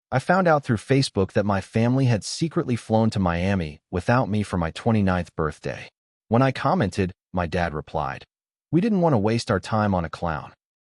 I found out through Facebook that my family had secretly flown to Miami without me for my 29th birthday. When I commented, my dad replied, "We didn't want to waste our time on a clown."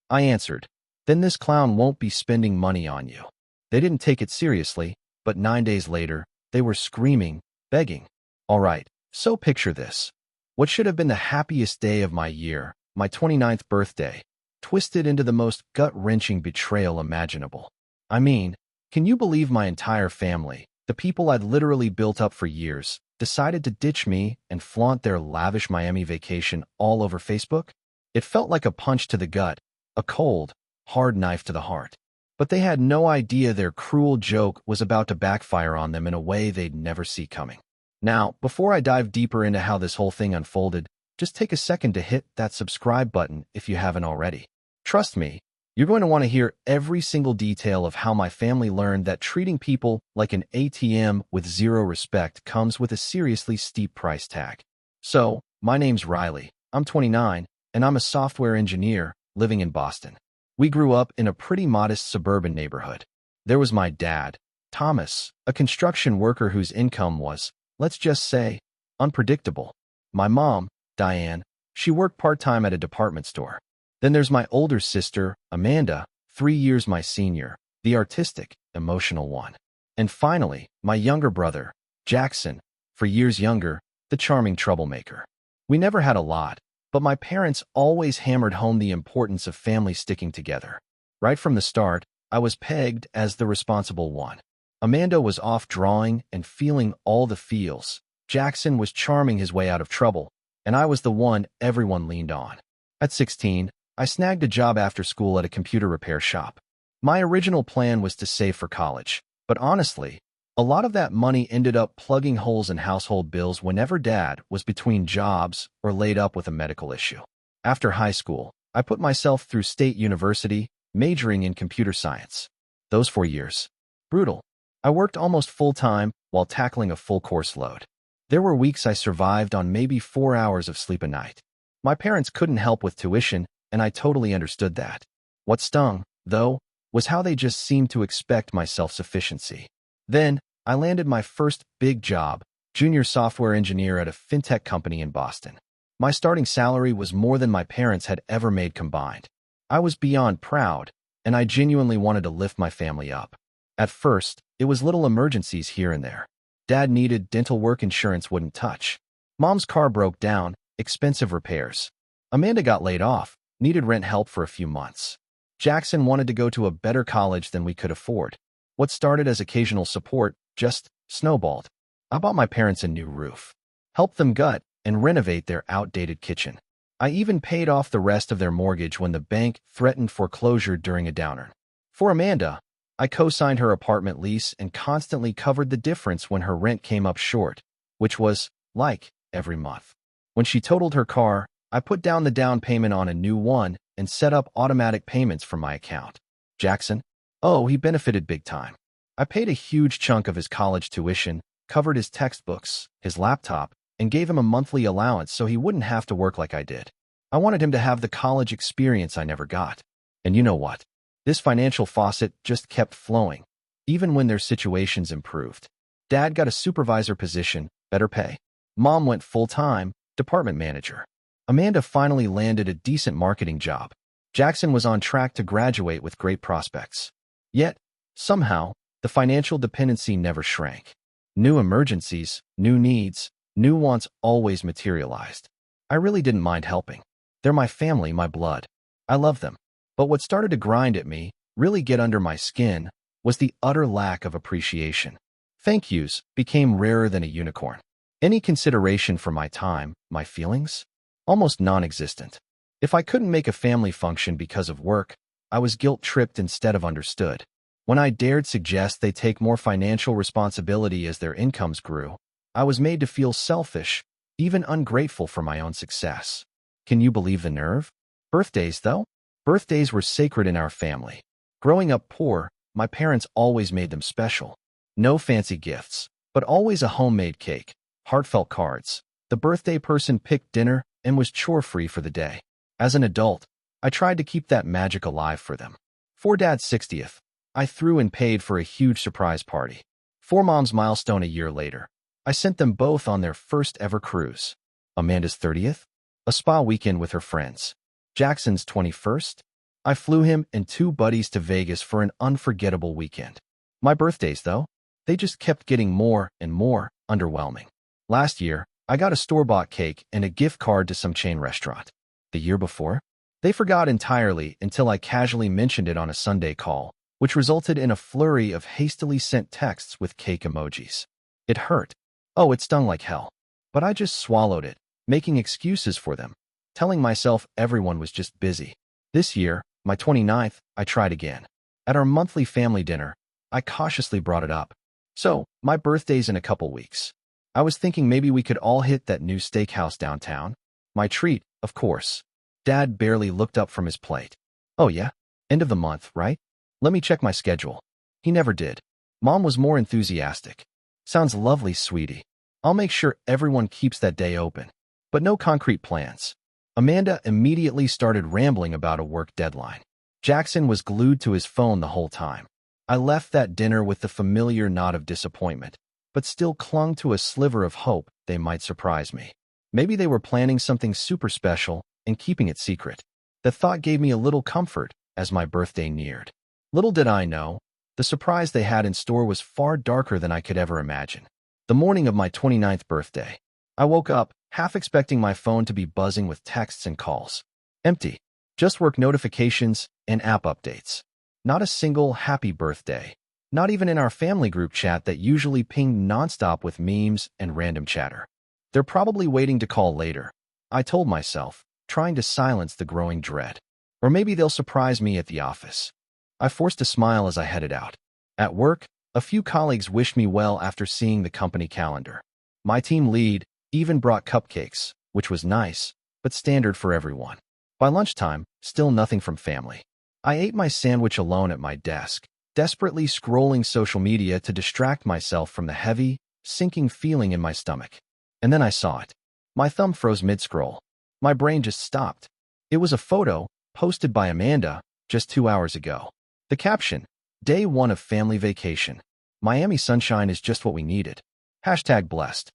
I answered, "Then this clown won't be spending money on you." They didn't take it seriously, but 9 days later, they were screaming, begging. All right, so picture this. What should have been the happiest day of my year, my 29th birthday, twisted into the most gut-wrenching betrayal imaginable. I mean, can you believe my entire family, the people I'd literally built up for years, decided to ditch me and flaunt their lavish Miami vacation all over Facebook? It felt like a punch to the gut, a cold, hard knife to the heart. But they had no idea their cruel joke was about to backfire on them in a way they'd never see coming. Now, before I dive deeper into how this whole thing unfolded, just take a second to hit that subscribe button if you haven't already. Trust me, you're going to want to hear every single detail of how my family learned that treating people like an ATM with zero respect comes with a seriously steep price tag. So, my name's Riley, I'm 29, and I'm a software engineer living in Boston. We grew up in a pretty modest suburban neighborhood. There was my dad, Thomas, a construction worker whose income was, let's just say, unpredictable. My mom, Diane, she worked part-time at a department store. Then there's my older sister, Amanda, 3 years my senior, the artistic, emotional one. And finally, my younger brother, Jackson, for years younger, the charming troublemaker. We never had a lot, but my parents always hammered home the importance of family sticking together. Right from the start, I was pegged as the responsible one. Amanda was off drawing and feeling all the feels. Jackson was charming his way out of trouble, and I was the one everyone leaned on. At 16, I snagged a job after school at a computer repair shop. My original plan was to save for college, but honestly, a lot of that money ended up plugging holes in household bills whenever Dad was between jobs or laid up with a medical issue. After high school, I put myself through State University, majoring in computer science. Those 4 years. Brutal. I worked almost full-time while tackling a full course load. There were weeks I survived on maybe 4 hours of sleep a night. My parents couldn't help with tuition, and I totally understood that. What stung, though, was how they just seemed to expect my self-sufficiency. Then, I landed my first big job, junior software engineer at a fintech company in Boston. My starting salary was more than my parents had ever made combined. I was beyond proud, and I genuinely wanted to lift my family up. At first, it was little emergencies here and there. Dad needed dental work insurance wouldn't touch. Mom's car broke down, expensive repairs. Amanda got laid off, needed rent help for a few months. Jackson wanted to go to a better college than we could afford. What started as occasional support just snowballed. I bought my parents a new roof, helped them gut and renovate their outdated kitchen. I even paid off the rest of their mortgage when the bank threatened foreclosure during a downturn. For Amanda, I co-signed her apartment lease and constantly covered the difference when her rent came up short, which was, like, every month. When she totaled her car, I put down the down payment on a new one and set up automatic payments from my account. Jackson? Oh, he benefited big time. I paid a huge chunk of his college tuition, covered his textbooks, his laptop, and gave him a monthly allowance so he wouldn't have to work like I did. I wanted him to have the college experience I never got. And you know what? This financial faucet just kept flowing, even when their situations improved. Dad got a supervisor position, better pay. Mom went full-time, department manager. Amanda finally landed a decent marketing job. Jackson was on track to graduate with great prospects. Yet, somehow, the financial dependency never shrank. New emergencies, new needs, new wants always materialized. I really didn't mind helping. They're my family, my blood. I love them. But what started to grind at me, really get under my skin, was the utter lack of appreciation. Thank yous became rarer than a unicorn. Any consideration for my time, my feelings? Almost non-existent. If I couldn't make a family function because of work, I was guilt-tripped instead of understood. When I dared suggest they take more financial responsibility as their incomes grew, I was made to feel selfish, even ungrateful for my own success. Can you believe the nerve? Birthdays, though? Birthdays were sacred in our family. Growing up poor, my parents always made them special. No fancy gifts, but always a homemade cake, heartfelt cards. The birthday person picked dinner and was chore-free for the day. As an adult, I tried to keep that magic alive for them. For Dad's 60th, I threw and paid for a huge surprise party. For Mom's milestone a year later, I sent them both on their first ever cruise. Amanda's 30th? A spa weekend with her friends. Jackson's 21st? I flew him and two buddies to Vegas for an unforgettable weekend. My birthdays, though, they just kept getting more and more underwhelming. Last year, I got a store-bought cake and a gift card to some chain restaurant. The year before, they forgot entirely until I casually mentioned it on a Sunday call, which resulted in a flurry of hastily sent texts with cake emojis. It hurt. Oh, it stung like hell. But I just swallowed it, making excuses for them, telling myself everyone was just busy. This year, my 29th, I tried again. At our monthly family dinner, I cautiously brought it up. So, my birthday's in a couple weeks. I was thinking maybe we could all hit that new steakhouse downtown. My treat, of course. Dad barely looked up from his plate. Oh yeah? End of the month, right? Let me check my schedule. He never did. Mom was more enthusiastic. Sounds lovely, sweetie. I'll make sure everyone keeps that day open. But no concrete plans. Amanda immediately started rambling about a work deadline. Jackson was glued to his phone the whole time. I left that dinner with the familiar nod of disappointment, but still clung to a sliver of hope they might surprise me. Maybe they were planning something super special and keeping it secret. The thought gave me a little comfort as my birthday neared. Little did I know, the surprise they had in store was far darker than I could ever imagine. The morning of my 29th birthday, I woke up, half expecting my phone to be buzzing with texts and calls. Empty. Just work notifications and app updates. Not a single happy birthday. Not even in our family group chat that usually pinged nonstop with memes and random chatter. They're probably waiting to call later, I told myself, trying to silence the growing dread. Or maybe they'll surprise me at the office. I forced a smile as I headed out. At work, a few colleagues wished me well after seeing the company calendar. My team lead even brought cupcakes, which was nice, but standard for everyone. By lunchtime, still nothing from family. I ate my sandwich alone at my desk, desperately scrolling social media to distract myself from the heavy, sinking feeling in my stomach. And then I saw it. My thumb froze mid-scroll. My brain just stopped. It was a photo, posted by Amanda, just 2 hours ago. The caption, Day 1 of family vacation. Miami sunshine is just what we needed. Hashtag blessed.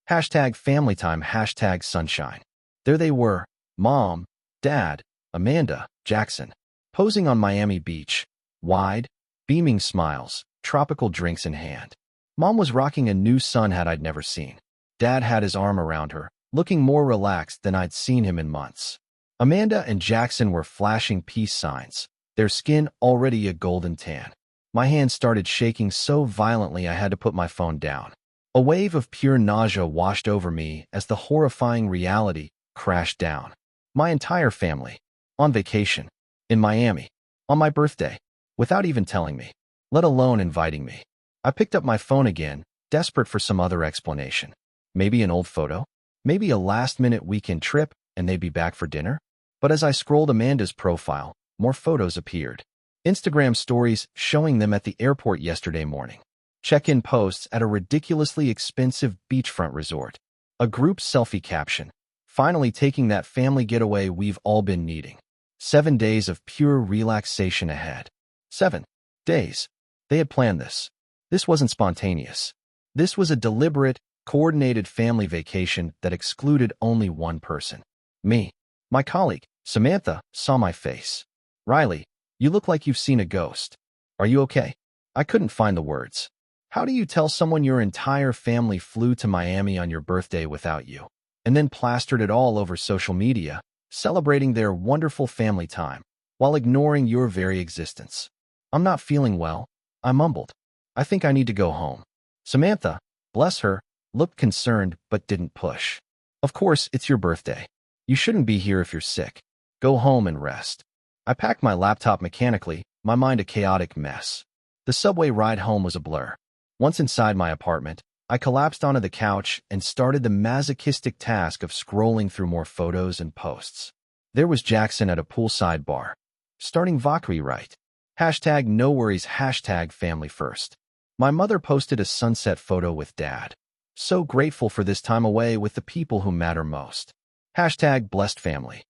Hashtag family time, hashtag sunshine. There they were, Mom, Dad, Amanda, Jackson, posing on Miami Beach, wide, beaming smiles, tropical drinks in hand. Mom was rocking a new sun hat I'd never seen. Dad had his arm around her, looking more relaxed than I'd seen him in months. Amanda and Jackson were flashing peace signs, their skin already a golden tan. My hand started shaking so violently I had to put my phone down. A wave of pure nausea washed over me as the horrifying reality crashed down. My entire family, on vacation, in Miami, on my birthday, without even telling me, let alone inviting me. I picked up my phone again, desperate for some other explanation. Maybe an old photo? Maybe a last-minute weekend trip and they'd be back for dinner? But as I scrolled Amanda's profile, more photos appeared. Instagram stories showing them at the airport yesterday morning. Check-in posts at a ridiculously expensive beachfront resort. A group selfie caption. Finally taking that family getaway we've all been needing. 7 days of pure relaxation ahead. 7 days. They had planned this. This wasn't spontaneous. This was a deliberate, coordinated family vacation that excluded only one person. Me. My colleague, Samantha, saw my face. Riley, you look like you've seen a ghost. Are you okay? I couldn't find the words. How do you tell someone your entire family flew to Miami on your birthday without you, and then plastered it all over social media, celebrating their wonderful family time, while ignoring your very existence? I'm not feeling well, I mumbled. I think I need to go home. Samantha, bless her, looked concerned but didn't push. Of course, it's your birthday. You shouldn't be here if you're sick. Go home and rest. I packed my laptop mechanically, my mind a chaotic mess. The subway ride home was a blur. Once inside my apartment, I collapsed onto the couch and started the masochistic task of scrolling through more photos and posts. There was Jackson at a poolside bar, starting Valkyrie right. Hashtag no worries, hashtag family first. My mother posted a sunset photo with Dad. So grateful for this time away with the people who matter most. Hashtag blessed family.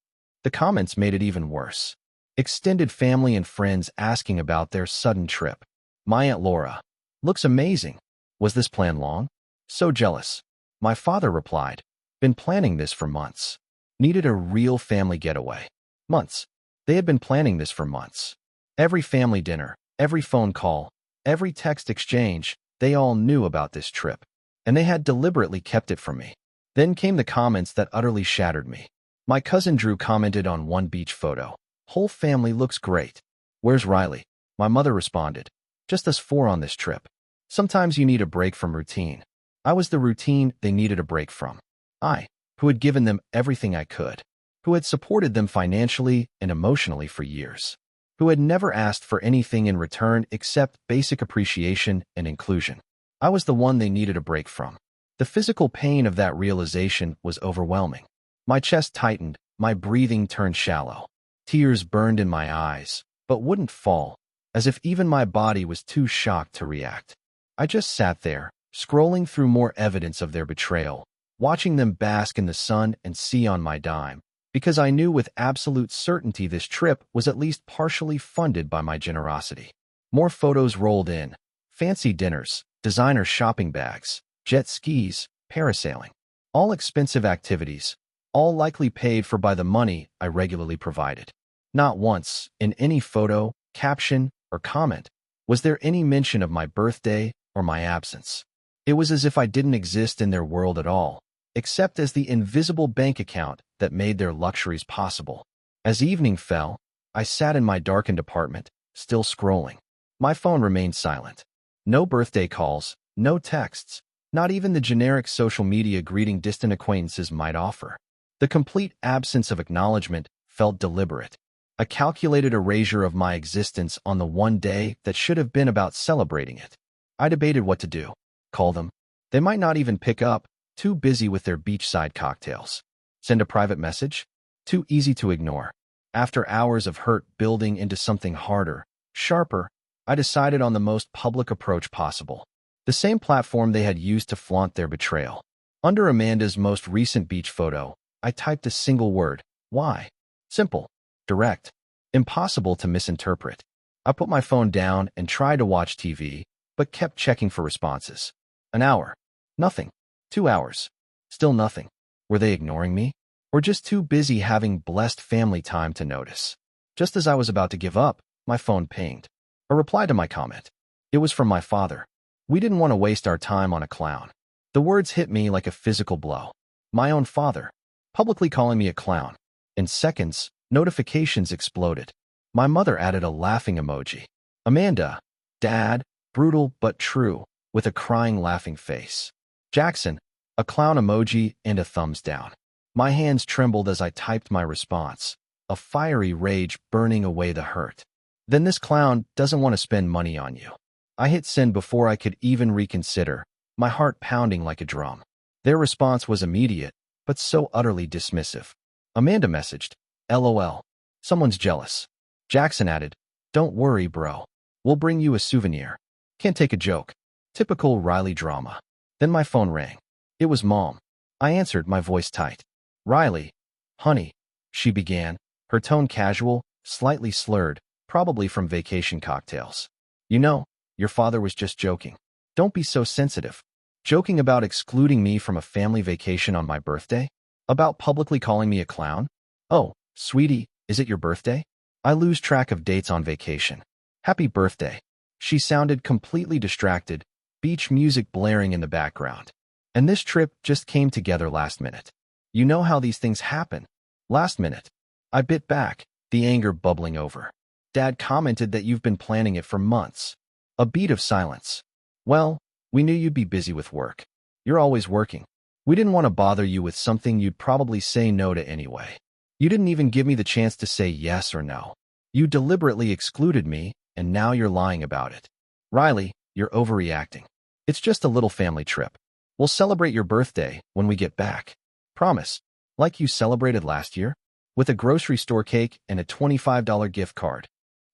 The comments made it even worse. Extended family and friends asking about their sudden trip. My Aunt Laura. Looks amazing. Was this plan long? So jealous. My father replied. Been planning this for months. Needed a real family getaway. Months. They had been planning this for months. Every family dinner, every phone call, every text exchange, they all knew about this trip. And they had deliberately kept it from me. Then came the comments that utterly shattered me. My cousin Drew commented on one beach photo. Whole family looks great. Where's Riley? My mother responded. Just us four on this trip. Sometimes you need a break from routine. I was the routine they needed a break from. I, who had given them everything I could, who had supported them financially and emotionally for years, who had never asked for anything in return except basic appreciation and inclusion. I was the one they needed a break from. The physical pain of that realization was overwhelming. My chest tightened, my breathing turned shallow. Tears burned in my eyes, but wouldn't fall, as if even my body was too shocked to react. I just sat there, scrolling through more evidence of their betrayal, watching them bask in the sun and sea on my dime, because I knew with absolute certainty this trip was at least partially funded by my generosity. More photos rolled in. Fancy dinners, designer shopping bags, jet skis, parasailing. All expensive activities, all likely paid for by the money I regularly provided. Not once, in any photo, caption, or comment, was there any mention of my birthday or my absence. It was as if I didn't exist in their world at all, except as the invisible bank account that made their luxuries possible. As evening fell, I sat in my darkened apartment, still scrolling. My phone remained silent. No birthday calls, no texts, not even the generic social media greeting distant acquaintances might offer. The complete absence of acknowledgement felt deliberate. A calculated erasure of my existence on the one day that should have been about celebrating it. I debated what to do. Call them. They might not even pick up, too busy with their beachside cocktails. Send a private message? Too easy to ignore. After hours of hurt building into something harder, sharper, I decided on the most public approach possible. The same platform they had used to flaunt their betrayal. Under Amanda's most recent beach photo, I typed a single word. Why? Simple. Direct. Impossible to misinterpret. I put my phone down and tried to watch TV, but kept checking for responses. An hour. Nothing. 2 hours. Still nothing. Were they ignoring me? Or just too busy having blessed family time to notice? Just as I was about to give up, my phone pinged. A reply to my comment. It was from my father. We didn't want to waste our time on a clown. The words hit me like a physical blow. My own father, publicly calling me a clown. In seconds, notifications exploded. My mother added a laughing emoji. Amanda, Dad, brutal but true, with a crying laughing face. Jackson, a clown emoji and a thumbs down. My hands trembled as I typed my response, a fiery rage burning away the hurt. Then this clown doesn't want to spend money on you. I hit send before I could even reconsider, my heart pounding like a drum. Their response was immediate, but so utterly dismissive. Amanda messaged, LOL. Someone's jealous. Jackson added, don't worry, bro. We'll bring you a souvenir. Can't take a joke. Typical Riley drama. Then my phone rang. It was Mom. I answered, my voice tight. Riley. Honey, she began, her tone casual, slightly slurred, probably from vacation cocktails. You know, your father was just joking. Don't be so sensitive. Joking about excluding me from a family vacation on my birthday? About publicly calling me a clown? Oh, sweetie, is it your birthday? I lose track of dates on vacation. Happy birthday. She sounded completely distracted, beach music blaring in the background. And this trip just came together last minute. You know how these things happen. Last minute. I bit back, the anger bubbling over. Dad commented that you've been planning it for months. A beat of silence. Well, we knew you'd be busy with work. You're always working. We didn't want to bother you with something you'd probably say no to anyway. You didn't even give me the chance to say yes or no. You deliberately excluded me, and now you're lying about it. Riley, you're overreacting. It's just a little family trip. We'll celebrate your birthday when we get back. Promise. Like you celebrated last year? With a grocery store cake and a $25 gift card.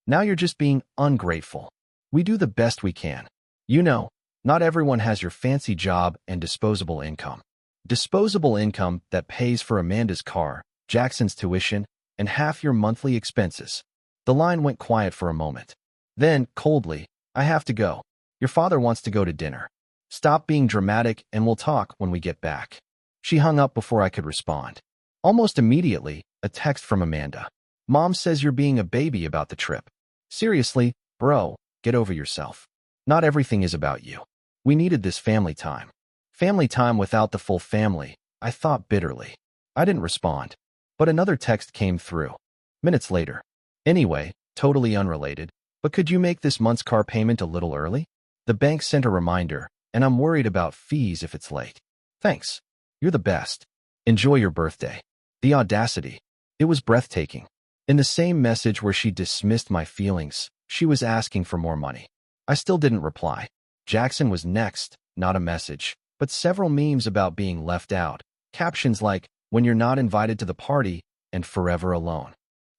Now you're just being ungrateful. We do the best we can. You know, not everyone has your fancy job and disposable income. Disposable income that pays for Amanda's car, Jackson's tuition, and half your monthly expenses. The line went quiet for a moment. Then, coldly, "I have to go. Your father wants to go to dinner. Stop being dramatic and we'll talk when we get back." She hung up before I could respond. Almost immediately, a text from Amanda. "Mom says you're being a baby about the trip. Seriously, bro, get over yourself. Not everything is about you. We needed this family time." Family time without the full family, I thought bitterly. I didn't respond, but another text came through. Minutes later. "Anyway, totally unrelated, but could you make this month's car payment a little early? The bank sent a reminder, and I'm worried about fees if it's late. Thanks. You're the best. Enjoy your birthday." The audacity. It was breathtaking. In the same message where she dismissed my feelings, she was asking for more money. I still didn't reply. Jackson was next, not a message, but several memes about being left out. Captions like, "When you're not invited to the party," and "Forever alone."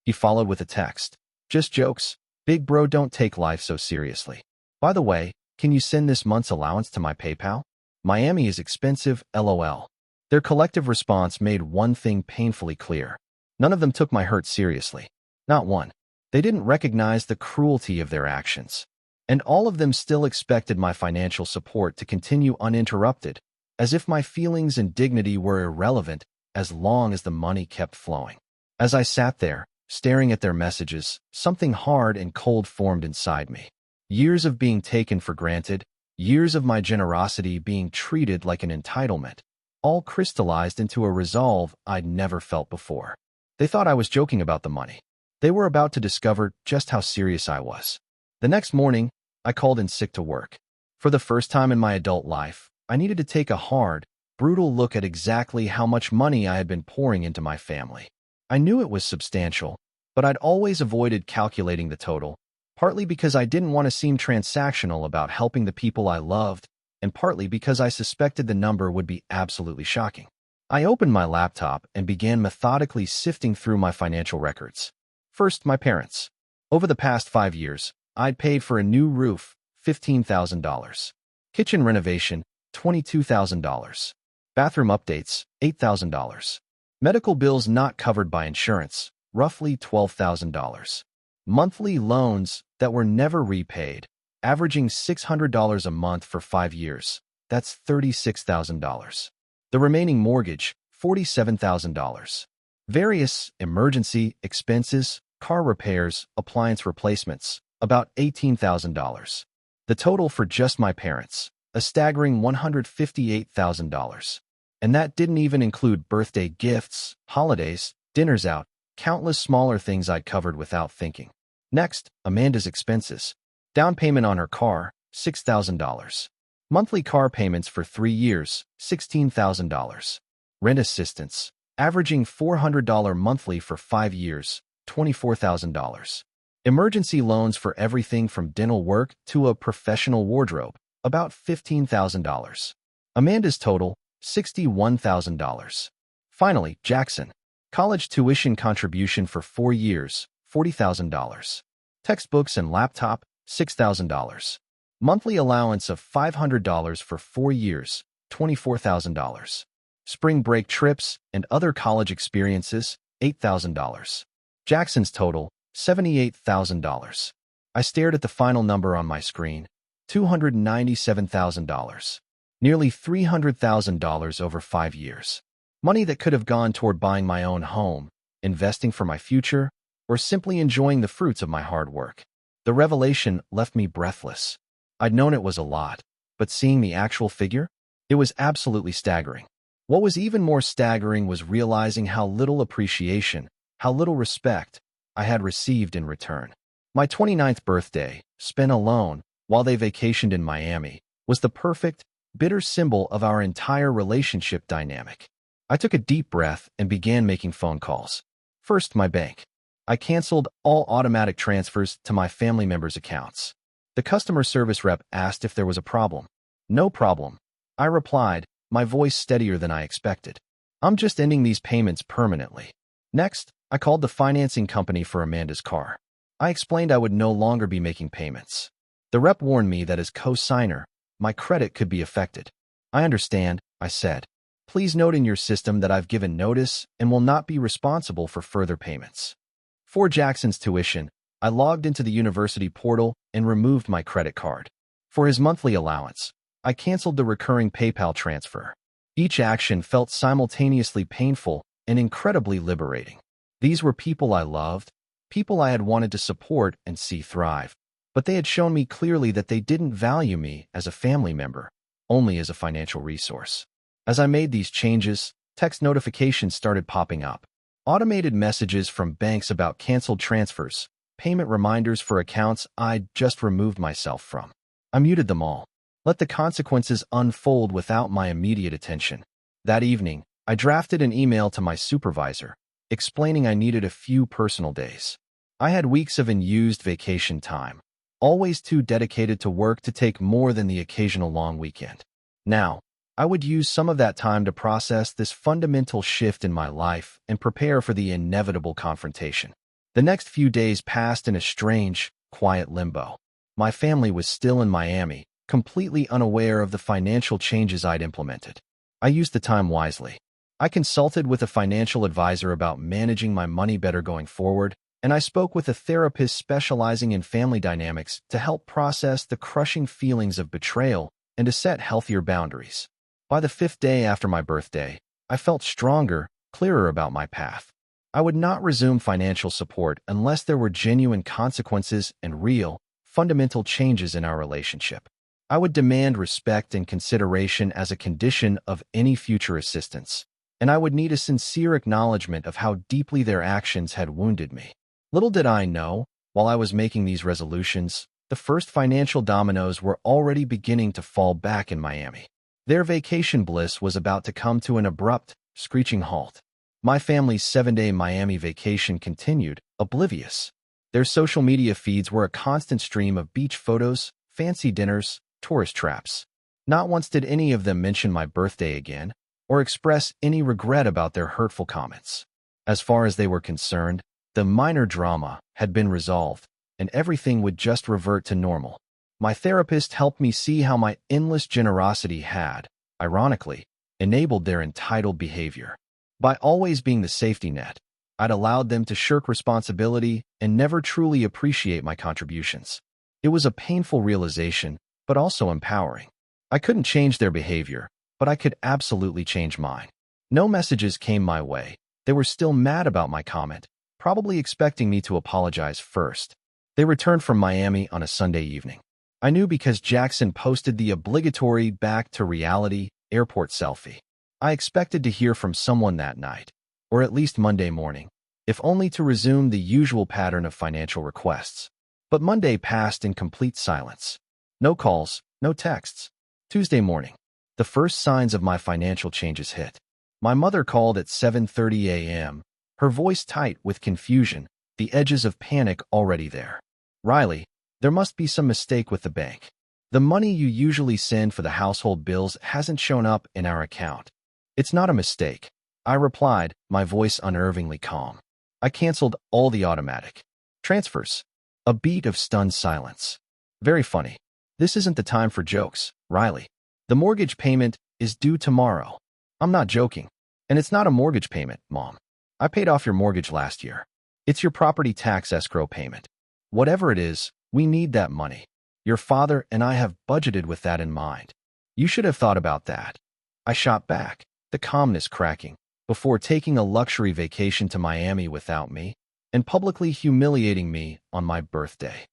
He followed with a text. "Just jokes. Big bro, don't take life so seriously. By the way, can you send this month's allowance to my PayPal? Miami is expensive, LOL." Their collective response made one thing painfully clear. None of them took my hurt seriously. Not one. They didn't recognize the cruelty of their actions. And all of them still expected my financial support to continue uninterrupted, as if my feelings and dignity were irrelevant as long as the money kept flowing. As I sat there, staring at their messages, something hard and cold formed inside me. Years of being taken for granted, years of my generosity being treated like an entitlement, all crystallized into a resolve I'd never felt before. They thought I was joking about the money. They were about to discover just how serious I was. The next morning, I called in sick to work. For the first time in my adult life, I needed to take a hard, brutal look at exactly how much money I had been pouring into my family. I knew it was substantial, but I'd always avoided calculating the total, partly because I didn't want to seem transactional about helping the people I loved, and partly because I suspected the number would be absolutely shocking. I opened my laptop and began methodically sifting through my financial records. First, my parents. Over the past 5 years, I'd paid for a new roof, $15,000. Kitchen renovation, $22,000. Bathroom updates, $8,000. Medical bills not covered by insurance, roughly $12,000. Monthly loans that were never repaid, averaging $600 a month for 5 years. That's $36,000. The remaining mortgage, $47,000. Various emergency expenses, car repairs, appliance replacements, about $18,000. The total for just my parents, a staggering $158,000. And that didn't even include birthday gifts, holidays, dinners out, countless smaller things I'd covered without thinking. Next, Amanda's expenses. Down payment on her car, $6,000. Monthly car payments for 3 years, $16,000. Rent assistance, averaging $400 monthly for 5 years, $24,000. Emergency loans for everything from dental work to a professional wardrobe, about $15,000. Amanda's total, $61,000. Finally, Jackson. College tuition contribution for 4 years, $40,000. Textbooks and laptop, $6,000. Monthly allowance of $500 for 4 years, $24,000. Spring break trips and other college experiences, $8,000. Jackson's total, $78,000. I stared at the final number on my screen, $297,000. Nearly $300,000 over 5 years. Money that could have gone toward buying my own home, investing for my future, or simply enjoying the fruits of my hard work. The revelation left me breathless. I'd known it was a lot, but seeing the actual figure, it was absolutely staggering. What was even more staggering was realizing how little appreciation, how little respect I had received in return. My 29th birthday, spent alone while they vacationed in Miami, was the perfect, bitter symbol of our entire relationship dynamic. I took a deep breath and began making phone calls. First, my bank. I canceled all automatic transfers to my family members' accounts. The customer service rep asked if there was a problem. "No problem," I replied, my voice steadier than I expected. "I'm just ending these payments permanently." Next, I called the financing company for Amanda's car. I explained I would no longer be making payments. The rep warned me that as co-signer, my credit could be affected. "I understand," I said. "Please note in your system that I've given notice and will not be responsible for further payments." For Jackson's tuition, I logged into the university portal and removed my credit card. For his monthly allowance, I canceled the recurring PayPal transfer. Each action felt simultaneously painful and incredibly liberating. These were people I loved, people I had wanted to support and see thrive, but they had shown me clearly that they didn't value me as a family member, only as a financial resource. As I made these changes, text notifications started popping up. Automated messages from banks about canceled transfers, payment reminders for accounts I'd just removed myself from. I muted them all. Let the consequences unfold without my immediate attention. That evening, I drafted an email to my supervisor, explaining I needed a few personal days. I had weeks of unused vacation time, always too dedicated to work to take more than the occasional long weekend. Now, I would use some of that time to process this fundamental shift in my life and prepare for the inevitable confrontation. The next few days passed in a strange, quiet limbo. My family was still in Miami, completely unaware of the financial changes I'd implemented. I used the time wisely. I consulted with a financial advisor about managing my money better going forward, and I spoke with a therapist specializing in family dynamics to help process the crushing feelings of betrayal and to set healthier boundaries. By the 5th day after my birthday, I felt stronger, clearer about my path. I would not resume financial support unless there were genuine consequences and real, fundamental changes in our relationship. I would demand respect and consideration as a condition of any future assistance, and I would need a sincere acknowledgement of how deeply their actions had wounded me. Little did I know, while I was making these resolutions, the first financial dominoes were already beginning to fall back in Miami. Their vacation bliss was about to come to an abrupt, screeching halt. My family's 7-day Miami vacation continued, oblivious. Their social media feeds were a constant stream of beach photos, fancy dinners, tourist traps. Not once did any of them mention my birthday again, or express any regret about their hurtful comments. As far as they were concerned, the minor drama had been resolved, and everything would just revert to normal. My therapist helped me see how my endless generosity had, ironically, enabled their entitled behavior. By always being the safety net, I'd allowed them to shirk responsibility and never truly appreciate my contributions. It was a painful realization, but also empowering. I couldn't change their behavior, but I could absolutely change mine. No messages came my way. They were still mad about my comment, probably expecting me to apologize first. They returned from Miami on a Sunday evening. I knew because Jackson posted the obligatory back to reality airport selfie. I expected to hear from someone that night, or at least Monday morning, if only to resume the usual pattern of financial requests. But Monday passed in complete silence. No calls, no texts. Tuesday morning, the first signs of my financial changes hit. My mother called at 7:30 a.m., her voice tight with confusion, the edges of panic already there. "Riley, there must be some mistake with the bank. The money you usually send for the household bills hasn't shown up in our account." "It's not a mistake," I replied, my voice unnervingly calm. "I canceled all the automatic transfers." A beat of stunned silence. "Very funny. This isn't the time for jokes, Riley. The mortgage payment is due tomorrow." "I'm not joking. And it's not a mortgage payment, Mom. I paid off your mortgage last year. It's your property tax escrow payment. Whatever it is, we need that money. Your father and I have budgeted with that in mind. You should have thought about that." I shot back, the calmness cracking, before taking a luxury vacation to Miami without me and publicly humiliating me on my birthday.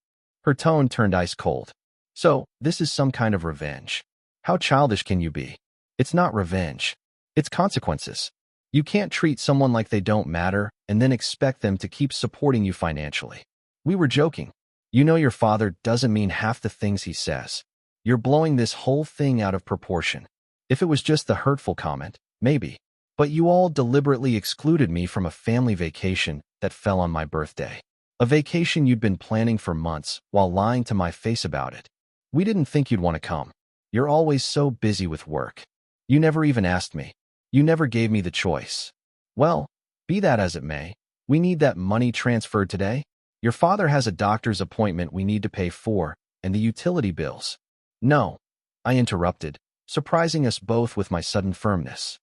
Her tone turned ice cold. "So, this is some kind of revenge. How childish can you be? It's not revenge. It's consequences. You can't treat someone like they don't matter and then expect them to keep supporting you financially. We were joking. You know your father doesn't mean half the things he says. You're blowing this whole thing out of proportion. If it was just the hurtful comment, maybe. But you all deliberately excluded me from a family vacation that fell on my birthday. A vacation you'd been planning for months while lying to my face about it. We didn't think you'd want to come. You're always so busy with work. You never even asked me. You never gave me the choice. Well, be that as it may, we need that money transferred today. Your father has a doctor's appointment we need to pay for, and the utility bills." "No," I interrupted, surprising us both with my sudden firmness.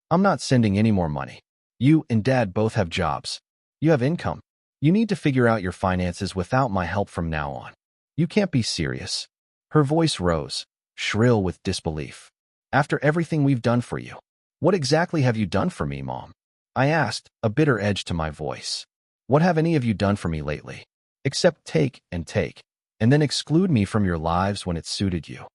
"I'm not sending any more money. You and Dad both have jobs. You have income. You need to figure out your finances without my help from now on. You can't be serious." Her voice rose, shrill with disbelief. "After everything we've done for you. What exactly have you done for me, Mom?" I asked, a bitter edge to my voice. "What have any of you done for me lately? Except take, and then exclude me from your lives when it suited you."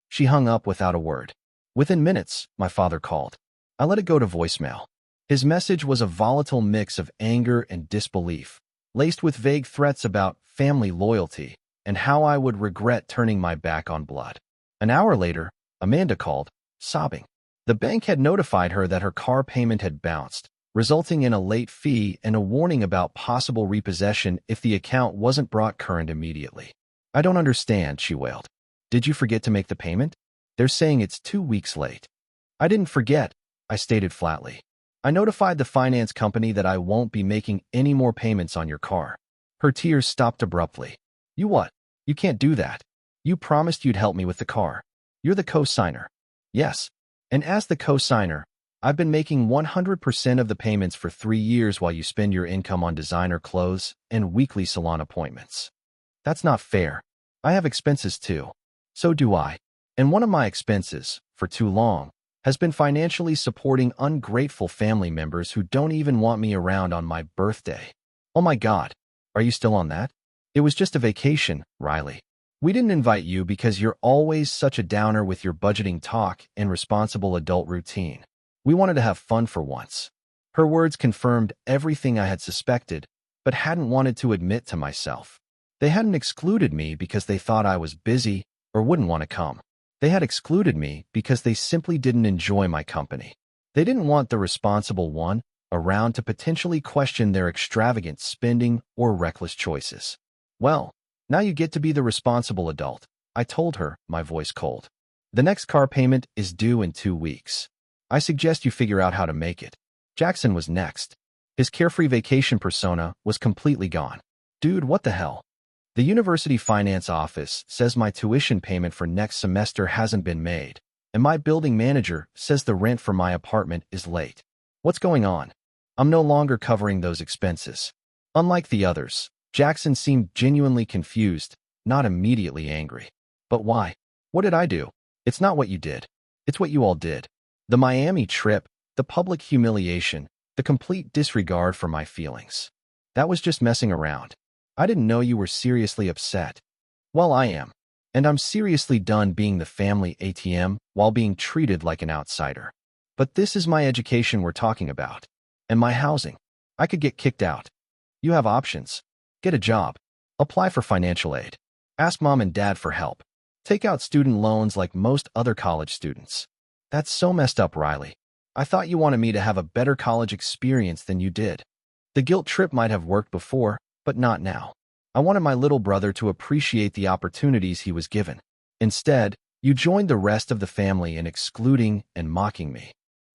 She hung up without a word. Within minutes, my father called. I let it go to voicemail. His message was a volatile mix of anger and disbelief, laced with vague threats about family loyalty and how I would regret turning my back on blood. An hour later, Amanda called, sobbing. The bank had notified her that her car payment had bounced, resulting in a late fee and a warning about possible repossession if the account wasn't brought current immediately. "I don't understand," she wailed. "Did you forget to make the payment? They're saying it's 2 weeks late." "I didn't forget," I stated flatly. "I notified the finance company that I won't be making any more payments on your car." Her tears stopped abruptly. "You what? You can't do that. You promised you'd help me with the car. You're the co-signer." "Yes. And as the co-signer, I've been making 100% of the payments for 3 years while you spend your income on designer clothes and weekly salon appointments. That's not fair. I have expenses too." "So do I. And one of my expenses, for too long, has been financially supporting ungrateful family members who don't even want me around on my birthday." "Oh my God. Are you still on that?" "It was just a vacation, Riley. We didn't invite you because you're always such a downer with your budgeting talk and responsible adult routine. We wanted to have fun for once." Her words confirmed everything I had suspected, but hadn't wanted to admit to myself. They hadn't excluded me because they thought I was busy or wouldn't want to come. They had excluded me because they simply didn't enjoy my company. They didn't want the responsible one around to potentially question their extravagant spending or reckless choices. "Well, now you get to be the responsible adult," I told her, my voice cold. "The next car payment is due in 2 weeks. I suggest you figure out how to make it." Jackson was next. His carefree vacation persona was completely gone. "Dude, what the hell? The university finance office says my tuition payment for next semester hasn't been made, and my building manager says the rent for my apartment is late. What's going on? I'm no longer covering those expenses." Unlike the others, Jackson seemed genuinely confused, not immediately angry. "But why? What did I do?" "It's not what you did. It's what you all did. The Miami trip, the public humiliation, the complete disregard for my feelings. That was just messing around. I didn't know you were seriously upset." "Well, I am. And I'm seriously done being the family ATM while being treated like an outsider. But this is my education we're talking about. And my housing. I could get kicked out. You have options. Get a job. Apply for financial aid. Ask Mom and Dad for help. Take out student loans like most other college students." "That's so messed up, Riley. I thought you wanted me to have a better college experience than you did. The guilt trip might have worked before, but not now. I wanted my little brother to appreciate the opportunities he was given. Instead, you joined the rest of the family in excluding and mocking me."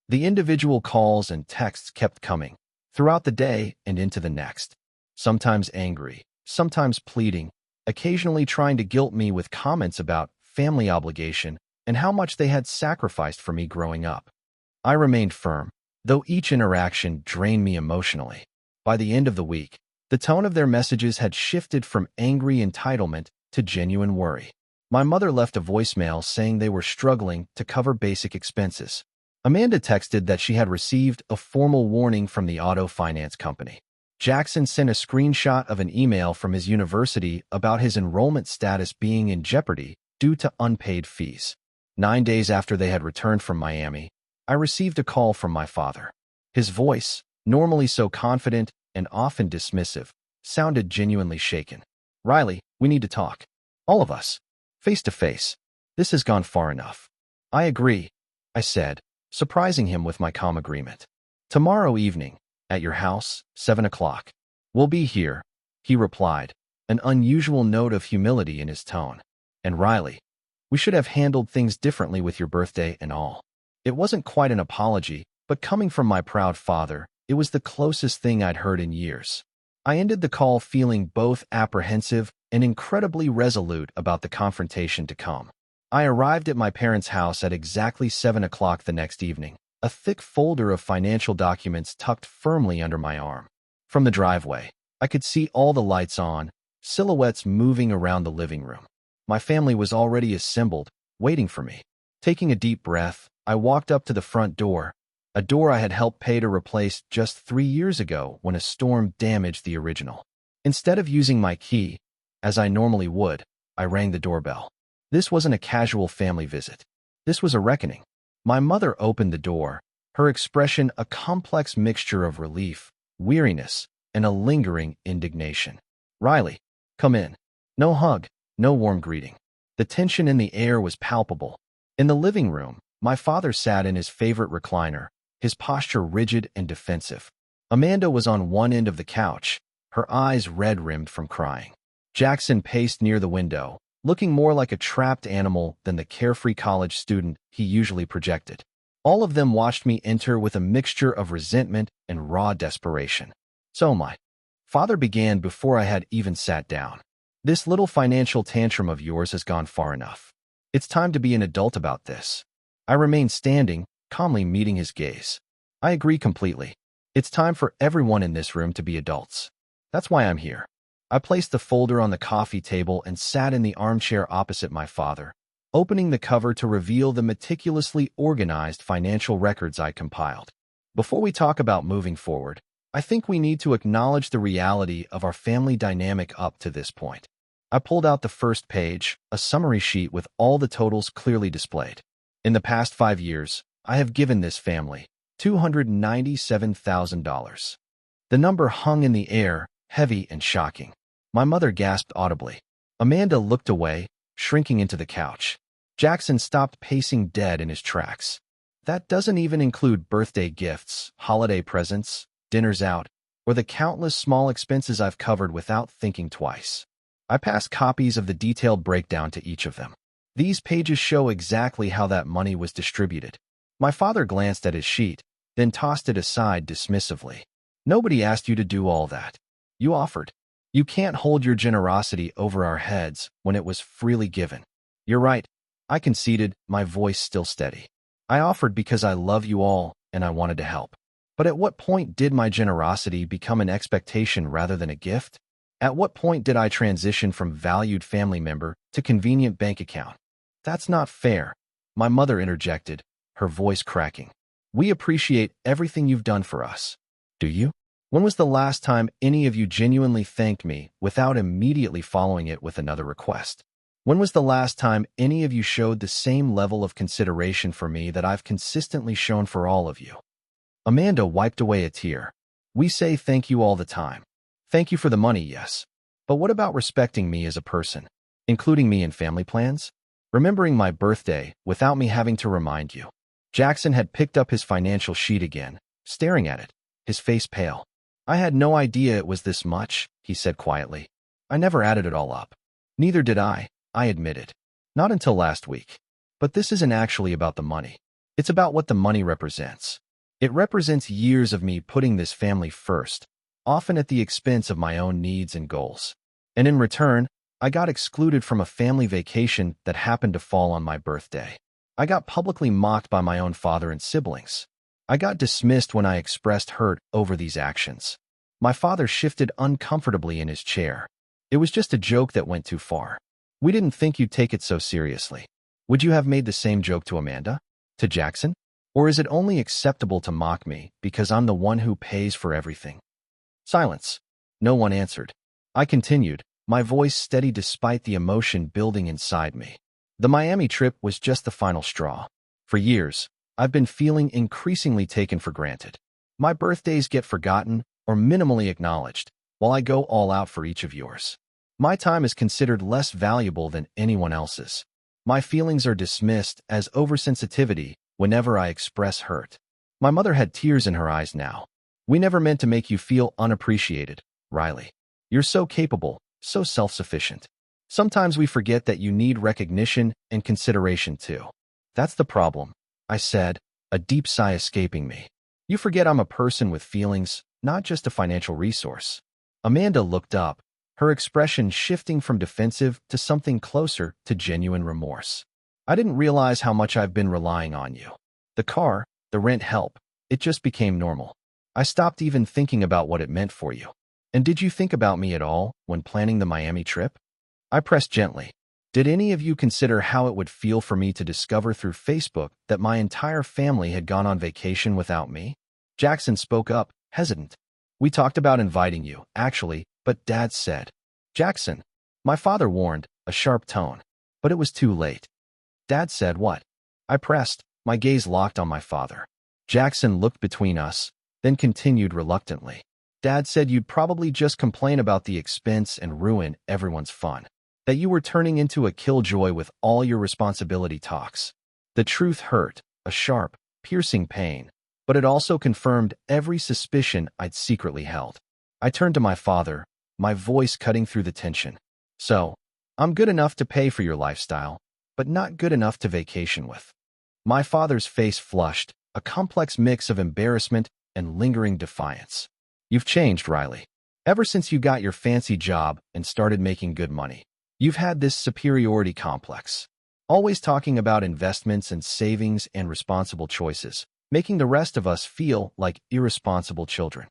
The individual calls and texts kept coming, throughout the day and into the next. Sometimes angry, sometimes pleading, occasionally trying to guilt me with comments about family obligation and how much they had sacrificed for me growing up. I remained firm, though each interaction drained me emotionally. By the end of the week, the tone of their messages had shifted from angry entitlement to genuine worry. My mother left a voicemail saying they were struggling to cover basic expenses. Amanda texted that she had received a formal warning from the auto finance company. Jackson sent a screenshot of an email from his university about his enrollment status being in jeopardy due to unpaid fees. 9 days after they had returned from Miami, I received a call from my father. His voice, normally so confident and often dismissive, sounded genuinely shaken. "Riley, we need to talk. All of us. Face to face. This has gone far enough." "I agree," I said, surprising him with my calm agreement. "Tomorrow evening, at your house, 7 o'clock. "We'll be here," he replied, an unusual note of humility in his tone. "And Riley, we should have handled things differently with your birthday and all." It wasn't quite an apology, but coming from my proud father, it was the closest thing I'd heard in years. I ended the call feeling both apprehensive and incredibly resolute about the confrontation to come. I arrived at my parents' house at exactly 7 o'clock the next evening, a thick folder of financial documents tucked firmly under my arm. From the driveway, I could see all the lights on, silhouettes moving around the living room. My family was already assembled, waiting for me. Taking a deep breath, I walked up to the front door, a door I had helped pay to replace just 3 years ago when a storm damaged the original. Instead of using my key, as I normally would, I rang the doorbell. This wasn't a casual family visit. This was a reckoning. My mother opened the door, her expression a complex mixture of relief, weariness, and a lingering indignation. "Riley, come in." No hug, no warm greeting. The tension in the air was palpable. In the living room, my father sat in his favorite recliner, his posture rigid and defensive. Amanda was on one end of the couch, her eyes red-rimmed from crying. Jackson paced near the window, looking more like a trapped animal than the carefree college student he usually projected. All of them watched me enter with a mixture of resentment and raw desperation. "So my father began before I had even sat down. "This little financial tantrum of yours has gone far enough. It's time to be an adult about this." I remained standing, calmly meeting his gaze. "I agree completely. It's time for everyone in this room to be adults. That's why I'm here." I placed the folder on the coffee table and sat in the armchair opposite my father, opening the cover to reveal the meticulously organized financial records I compiled. "Before we talk about moving forward, I think we need to acknowledge the reality of our family dynamic up to this point." I pulled out the first page, a summary sheet with all the totals clearly displayed. "In the past 5 years, I have given this family $297,000. The number hung in the air, heavy and shocking. My mother gasped audibly. Amanda looked away, shrinking into the couch. Jackson stopped pacing dead in his tracks. "That doesn't even include birthday gifts, holiday presents, dinners out, or the countless small expenses I've covered without thinking twice." I passed copies of the detailed breakdown to each of them. "These pages show exactly how that money was distributed." My father glanced at his sheet, then tossed it aside dismissively. "Nobody asked you to do all that. You offered. You can't hold your generosity over our heads when it was freely given." "You're right," I conceded, my voice still steady. "I offered because I love you all and I wanted to help. But at what point did my generosity become an expectation rather than a gift? At what point did I transition from valued family member to convenient bank account?" "That's not fair," my mother interjected, her voice cracking. "We appreciate everything you've done for us." "Do you? When was the last time any of you genuinely thanked me without immediately following it with another request? When was the last time any of you showed the same level of consideration for me that I've consistently shown for all of you?" Amanda wiped away a tear. "We say thank you all the time. Thank you for the money, yes. But what about respecting me as a person? Including me in family plans? Remembering my birthday without me having to remind you?" Jackson had picked up his financial sheet again, staring at it, his face pale. "I had no idea it was this much," he said quietly. "I never added it all up." "Neither did I admitted. "Not until last week. But this isn't actually about the money. It's about what the money represents. It represents years of me putting this family first, often at the expense of my own needs and goals. And in return, I got excluded from a family vacation that happened to fall on my birthday. I got publicly mocked by my own father and siblings. I got dismissed when I expressed hurt over these actions." My father shifted uncomfortably in his chair. "It was just a joke that went too far. We didn't think you'd take it so seriously." "Would you have made the same joke to Amanda? To Jackson? Or is it only acceptable to mock me because I'm the one who pays for everything?" Silence. No one answered. I continued, my voice steady despite the emotion building inside me. "The Miami trip was just the final straw. For years, I've been feeling increasingly taken for granted. My birthdays get forgotten or minimally acknowledged, while I go all out for each of yours. My time is considered less valuable than anyone else's. My feelings are dismissed as oversensitivity whenever I express hurt." My mother had tears in her eyes now. "We never meant to make you feel unappreciated, Riley. You're so capable, so self-sufficient. Sometimes we forget that you need recognition and consideration too." "That's the problem," I said, a deep sigh escaping me. "You forget I'm a person with feelings, not just a financial resource." Amanda looked up, her expression shifting from defensive to something closer to genuine remorse. "I didn't realize how much I've been relying on you. The car, the rent help, it just became normal. I stopped even thinking about what it meant for you. And did you think about me at all when planning the Miami trip? I pressed gently. Did any of you consider how it would feel for me to discover through Facebook that my entire family had gone on vacation without me? Jackson spoke up, hesitant. We talked about inviting you, actually, but Dad said. Jackson, my father warned, a sharp tone. But it was too late. Dad said what? I pressed, my gaze locked on my father. Jackson looked between us, then continued reluctantly. Dad said you'd probably just complain about the expense and ruin everyone's fun. That you were turning into a killjoy with all your responsibility talks. The truth hurt, a sharp, piercing pain, but it also confirmed every suspicion I'd secretly held. I turned to my father, my voice cutting through the tension. So, I'm good enough to pay for your lifestyle, but not good enough to vacation with. My father's face flushed, a complex mix of embarrassment and lingering defiance. You've changed, Riley. Ever since you got your fancy job and started making good money, you've had this superiority complex. Always talking about investments and savings and responsible choices, making the rest of us feel like irresponsible children.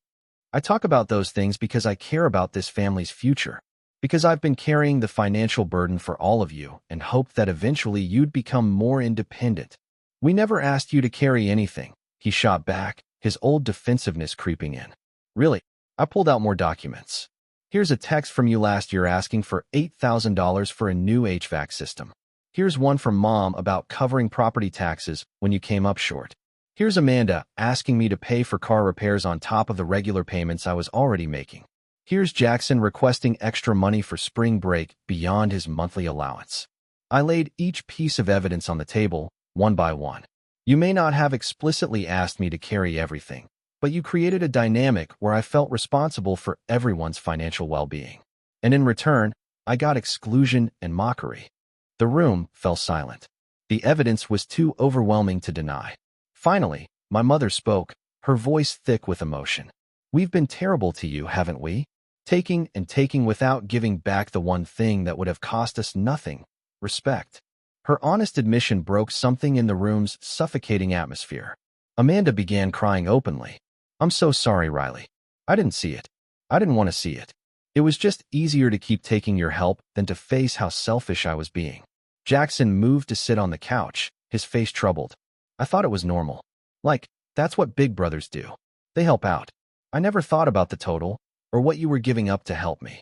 I talk about those things because I care about this family's future, because I've been carrying the financial burden for all of you and hoped that eventually you'd become more independent. We never asked you to carry anything, he shot back, his old defensiveness creeping in. Really? I pulled out more documents. Here's a text from you last year asking for $8,000 for a new HVAC system. Here's one from Mom about covering property taxes when you came up short. Here's Amanda asking me to pay for car repairs on top of the regular payments I was already making. Here's Jackson requesting extra money for spring break beyond his monthly allowance. I laid each piece of evidence on the table, one by one. You may not have explicitly asked me to carry everything, but you created a dynamic where I felt responsible for everyone's financial well-being. And in return, I got exclusion and mockery. The room fell silent. The evidence was too overwhelming to deny. Finally, my mother spoke, her voice thick with emotion. We've been terrible to you, haven't we? Taking and taking without giving back the one thing that would have cost us nothing, respect. Her honest admission broke something in the room's suffocating atmosphere. Amanda began crying openly. I'm so sorry, Riley. I didn't see it. I didn't want to see it. It was just easier to keep taking your help than to face how selfish I was being. Jackson moved to sit on the couch, his face troubled. I thought it was normal. Like, that's what big brothers do. They help out. I never thought about the total, or what you were giving up to help me.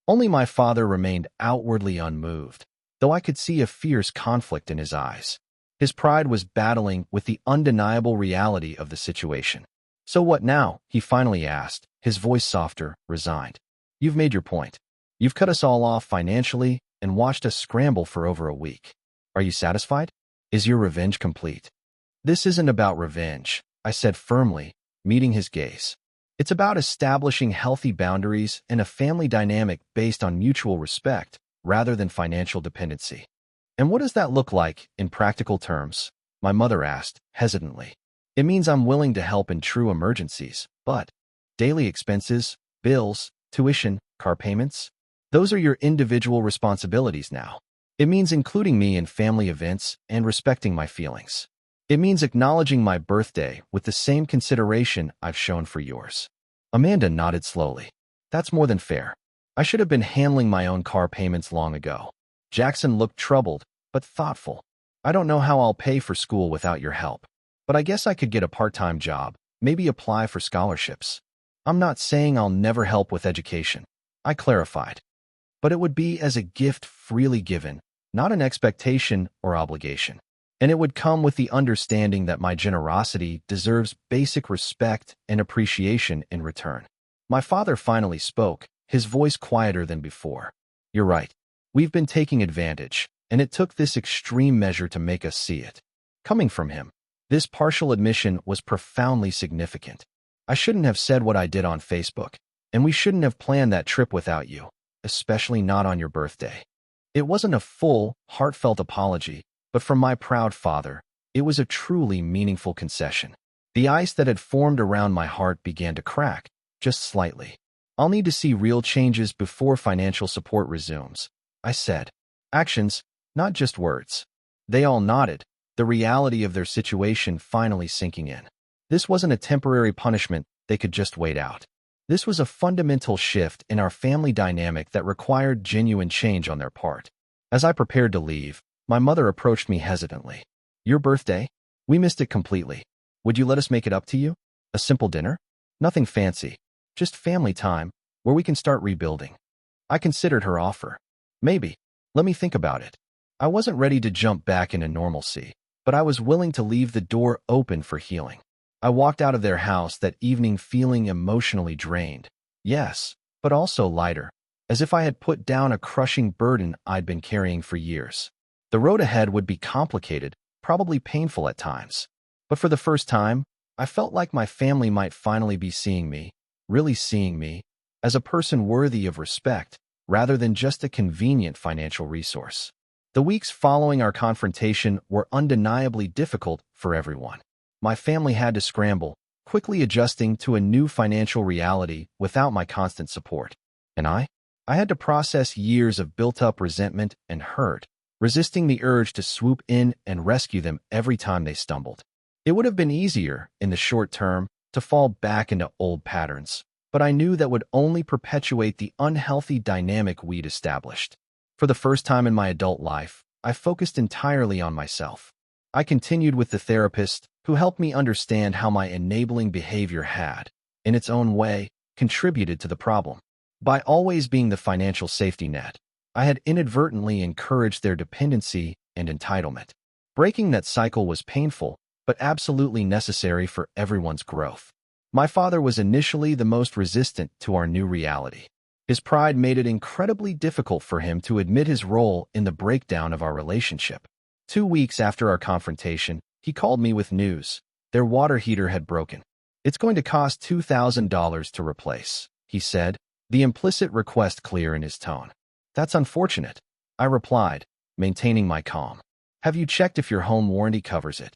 Only my father remained outwardly unmoved, though I could see a fierce conflict in his eyes. His pride was battling with the undeniable reality of the situation. So what now? He finally asked, his voice softer, resigned. You've made your point. You've cut us all off financially and watched us scramble for over a week. Are you satisfied? Is your revenge complete? This isn't about revenge, I said firmly, meeting his gaze. It's about establishing healthy boundaries and a family dynamic based on mutual respect rather than financial dependency. And what does that look like in practical terms? My mother asked, hesitantly. It means I'm willing to help in true emergencies, but daily expenses, bills, tuition, car payments, those are your individual responsibilities now. It means including me in family events and respecting my feelings. It means acknowledging my birthday with the same consideration I've shown for yours. Amanda nodded slowly. That's more than fair. I should have been handling my own car payments long ago. Jackson looked troubled, but thoughtful. I don't know how I'll pay for school without your help, but I guess I could get a part-time job, maybe apply for scholarships. I'm not saying I'll never help with education, I clarified. But it would be as a gift freely given, not an expectation or obligation. And it would come with the understanding that my generosity deserves basic respect and appreciation in return. My father finally spoke, his voice quieter than before. You're right. We've been taking advantage, and it took this extreme measure to make us see it. Coming from him, this partial admission was profoundly significant. I shouldn't have said what I did on Facebook, and we shouldn't have planned that trip without you, especially not on your birthday. It wasn't a full, heartfelt apology, but from my proud father, it was a truly meaningful concession. The ice that had formed around my heart began to crack, just slightly. I'll need to see real changes before financial support resumes, I said. Actions, not just words. They all nodded, the reality of their situation finally sinking in. This wasn't a temporary punishment they could just wait out. This was a fundamental shift in our family dynamic that required genuine change on their part. As I prepared to leave, my mother approached me hesitantly. Your birthday? We missed it completely. Would you let us make it up to you? A simple dinner? Nothing fancy. Just family time, where we can start rebuilding. I considered her offer. Maybe. Let me think about it. I wasn't ready to jump back into normalcy, but I was willing to leave the door open for healing. I walked out of their house that evening feeling emotionally drained. Yes, but also lighter, as if I had put down a crushing burden I'd been carrying for years. The road ahead would be complicated, probably painful at times. But for the first time, I felt like my family might finally be seeing me, really seeing me, as a person worthy of respect, rather than just a convenient financial resource. The weeks following our confrontation were undeniably difficult for everyone. My family had to scramble, quickly adjusting to a new financial reality without my constant support. And I had to process years of built-up resentment and hurt, resisting the urge to swoop in and rescue them every time they stumbled. It would have been easier, in the short term, to fall back into old patterns, but I knew that would only perpetuate the unhealthy dynamic we'd established. For the first time in my adult life, I focused entirely on myself. I continued with the therapist, who helped me understand how my enabling behavior had, in its own way, contributed to the problem. By always being the financial safety net, I had inadvertently encouraged their dependency and entitlement. Breaking that cycle was painful, but absolutely necessary for everyone's growth. My father was initially the most resistant to our new reality. His pride made it incredibly difficult for him to admit his role in the breakdown of our relationship. 2 weeks after our confrontation, he called me with news. Their water heater had broken. It's going to cost $2,000 to replace, he said, the implicit request clear in his tone. That's unfortunate, I replied, maintaining my calm. Have you checked if your home warranty covers it?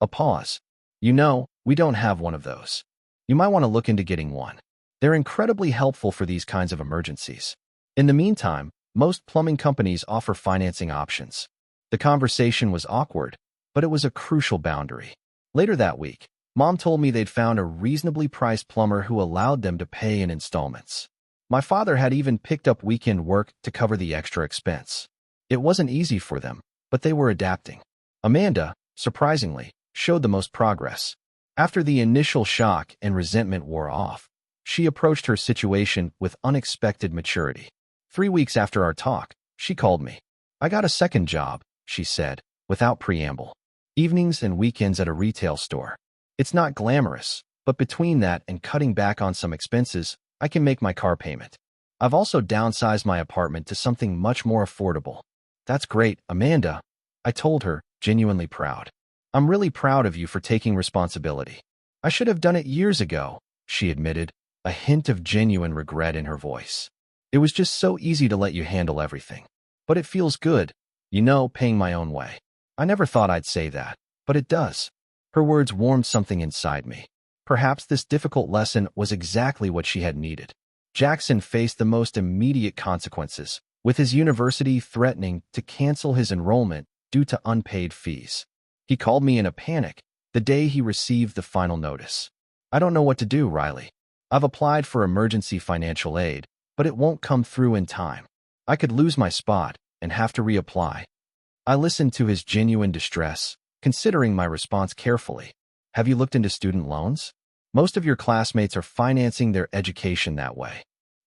A pause. You know, we don't have one of those. You might want to look into getting one. They're incredibly helpful for these kinds of emergencies. In the meantime, most plumbing companies offer financing options. The conversation was awkward, but it was a crucial boundary. Later that week, Mom told me they'd found a reasonably priced plumber who allowed them to pay in installments. My father had even picked up weekend work to cover the extra expense. It wasn't easy for them, but they were adapting. Amanda, surprisingly, showed the most progress. After the initial shock and resentment wore off, she approached her situation with unexpected maturity. 3 weeks after our talk, she called me. I got a second job, she said, without preamble. Evenings and weekends at a retail store. It's not glamorous, but between that and cutting back on some expenses, I can make my car payment. I've also downsized my apartment to something much more affordable. That's great, Amanda, I told her, genuinely proud. I'm really proud of you for taking responsibility. I should have done it years ago, she admitted, a hint of genuine regret in her voice. It was just so easy to let you handle everything. But it feels good, paying my own way. I never thought I'd say that, but it does. Her words warmed something inside me. Perhaps this difficult lesson was exactly what she had needed. Jackson faced the most immediate consequences, with his university threatening to cancel his enrollment due to unpaid fees. He called me in a panic the day he received the final notice. I don't know what to do, Riley. I've applied for emergency financial aid, but it won't come through in time. I could lose my spot and have to reapply. I listened to his genuine distress, considering my response carefully. Have you looked into student loans? Most of your classmates are financing their education that way.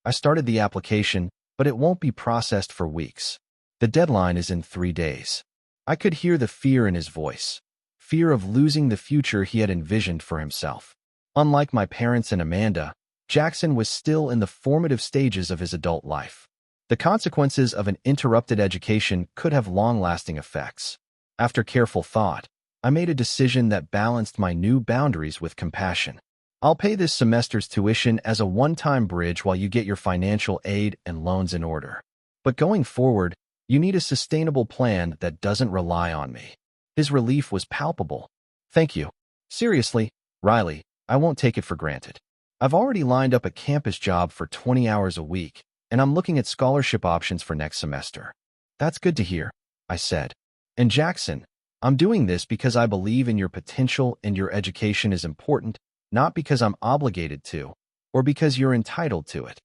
I started the application, but it won't be processed for weeks. The deadline is in 3 days. I could hear the fear in his voice, fear of losing the future he had envisioned for himself. Unlike my parents and Amanda, Jackson was still in the formative stages of his adult life. The consequences of an interrupted education could have long-lasting effects. After careful thought, I made a decision that balanced my new boundaries with compassion. I'll pay this semester's tuition as a one-time bridge while you get your financial aid and loans in order. But going forward, you need a sustainable plan that doesn't rely on me. His relief was palpable. Thank you. Seriously, Riley, I won't take it for granted. I've already lined up a campus job for 20 hours a week, and I'm looking at scholarship options for next semester. That's good to hear, I said. And Jackson, I'm doing this because I believe in your potential and your education is important, not because I'm obligated to, or because you're entitled to it?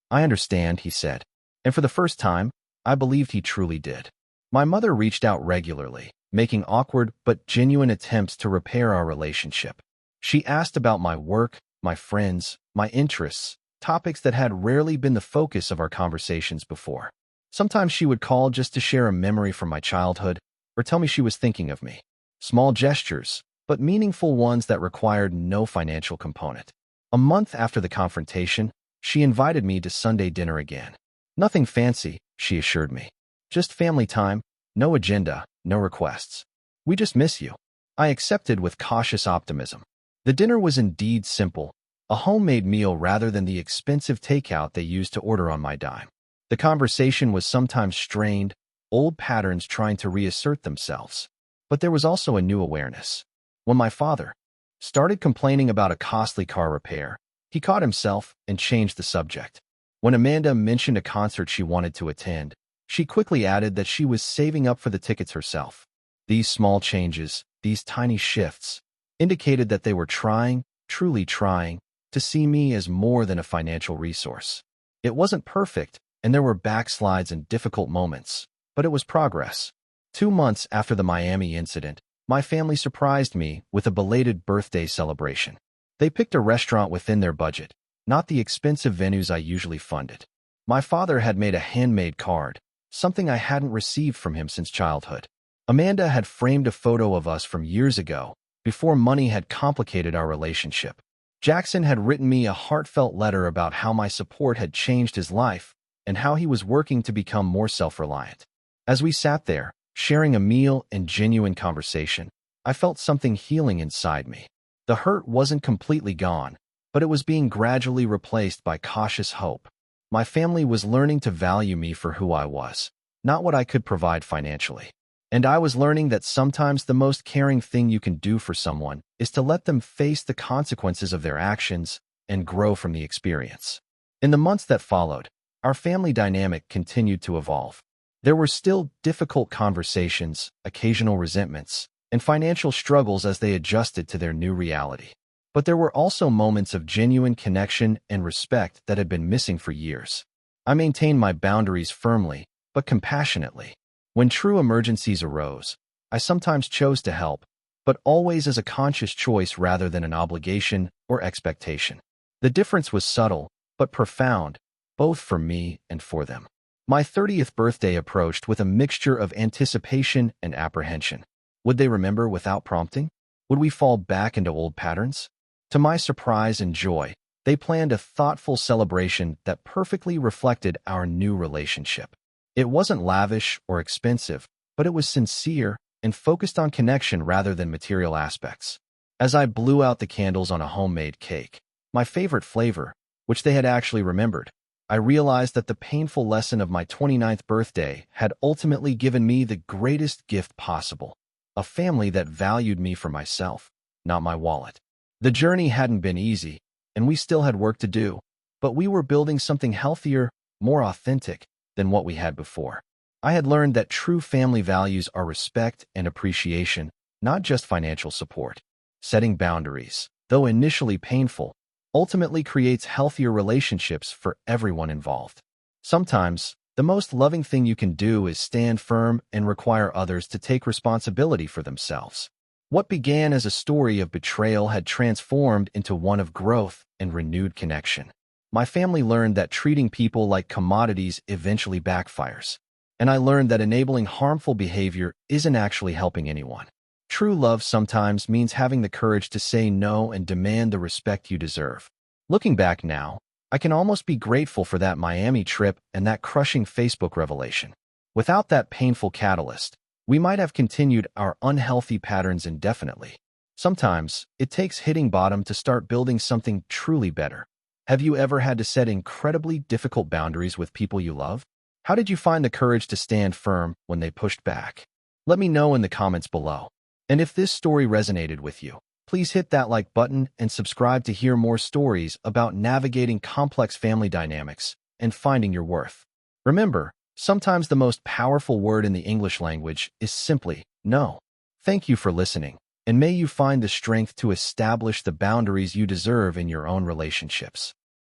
I understand, he said. And for the first time, I believed he truly did. My mother reached out regularly, making awkward but genuine attempts to repair our relationship. She asked about my work, my friends, my interests, topics that had rarely been the focus of our conversations before. Sometimes she would call just to share a memory from my childhood or tell me she was thinking of me. Small gestures, but meaningful ones that required no financial component. A month after the confrontation, she invited me to Sunday dinner again. Nothing fancy, she assured me. Just family time, no agenda, no requests. We just miss you. I accepted with cautious optimism. The dinner was indeed simple, a homemade meal rather than the expensive takeout they used to order on my dime. The conversation was sometimes strained, old patterns trying to reassert themselves. But there was also a new awareness. When my father started complaining about a costly car repair, he caught himself and changed the subject. When Amanda mentioned a concert she wanted to attend, she quickly added that she was saving up for the tickets herself. These small changes, these tiny shifts, indicated that they were trying, truly trying, to see me as more than a financial resource. It wasn't perfect, and there were backslides and difficult moments, but it was progress. 2 months after the Miami incident, my family surprised me with a belated birthday celebration. They picked a restaurant within their budget, not the expensive venues I usually funded. My father had made a handmade card, something I hadn't received from him since childhood. Amanda had framed a photo of us from years ago, before money had complicated our relationship. Jackson had written me a heartfelt letter about how my support had changed his life and how he was working to become more self-reliant. As we sat there, sharing a meal and genuine conversation, I felt something healing inside me. The hurt wasn't completely gone, but it was being gradually replaced by cautious hope. My family was learning to value me for who I was, not what I could provide financially. And I was learning that sometimes the most caring thing you can do for someone is to let them face the consequences of their actions and grow from the experience. In the months that followed, our family dynamic continued to evolve. There were still difficult conversations, occasional resentments, and financial struggles as they adjusted to their new reality. But there were also moments of genuine connection and respect that had been missing for years. I maintained my boundaries firmly, but compassionately. When true emergencies arose, I sometimes chose to help, but always as a conscious choice rather than an obligation or expectation. The difference was subtle, but profound, both for me and for them. My 30th birthday approached with a mixture of anticipation and apprehension. Would they remember without prompting? Would we fall back into old patterns? To my surprise and joy, they planned a thoughtful celebration that perfectly reflected our new relationship. It wasn't lavish or expensive, but it was sincere and focused on connection rather than material aspects. As I blew out the candles on a homemade cake, my favorite flavor, which they had actually remembered, I realized that the painful lesson of my 29th birthday had ultimately given me the greatest gift possible, a family that valued me for myself, not my wallet. The journey hadn't been easy, and we still had work to do, but we were building something healthier, more authentic, than what we had before. I had learned that true family values are respect and appreciation, not just financial support. Setting boundaries, though initially painful, ultimately creates healthier relationships for everyone involved. Sometimes, the most loving thing you can do is stand firm and require others to take responsibility for themselves. What began as a story of betrayal had transformed into one of growth and renewed connection. My family learned that treating people like commodities eventually backfires, and I learned that enabling harmful behavior isn't actually helping anyone. True love sometimes means having the courage to say no and demand the respect you deserve. Looking back now, I can almost be grateful for that Miami trip and that crushing Facebook revelation. Without that painful catalyst, we might have continued our unhealthy patterns indefinitely. Sometimes, it takes hitting bottom to start building something truly better. Have you ever had to set incredibly difficult boundaries with people you love? How did you find the courage to stand firm when they pushed back? Let me know in the comments below. And if this story resonated with you, please hit that like button and subscribe to hear more stories about navigating complex family dynamics and finding your worth. Remember, sometimes the most powerful word in the English language is simply no. Thank you for listening, and may you find the strength to establish the boundaries you deserve in your own relationships.